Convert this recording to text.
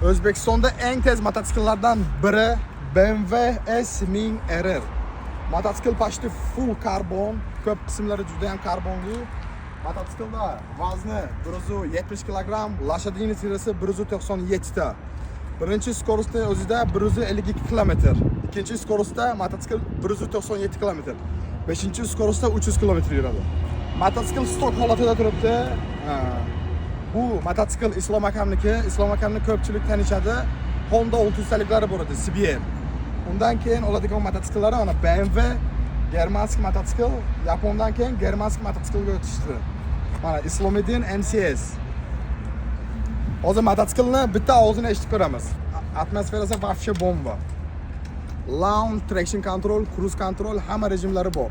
O'zbekistonda eng tez mototsikllardan biri BMW S1000 RR. Mototsikl почти full karbon, ko'p qismlari juda ham karbonli. Mototsiklda vazni 170 kg, lashadiyni sirasi 197 ta. Birinchi skorostda o'zida 152 km. Ikkinchi skorostda mototsikl 197 km. Beshinchi skorostda 300 km yuradi. Mototsikl stok holatida turibdi. Bu mototsikl Islom akamniki. Islom akamni ko'pchilik tanishadi. Honda 600taliklari bor edi, CBR. Undan keyin oladigan mototsikllar ana BMW, germanskiy mototsikl, Yapondan keyin germanskiy mototsiklga o'tishdi. Mana Islomidin MCS. Hozir mototsiklni bitta ovozini eshitib ko'ramiz. Atmosferasi вообще bomba. Launch, traction control, cruise control hamma rejimlari bor.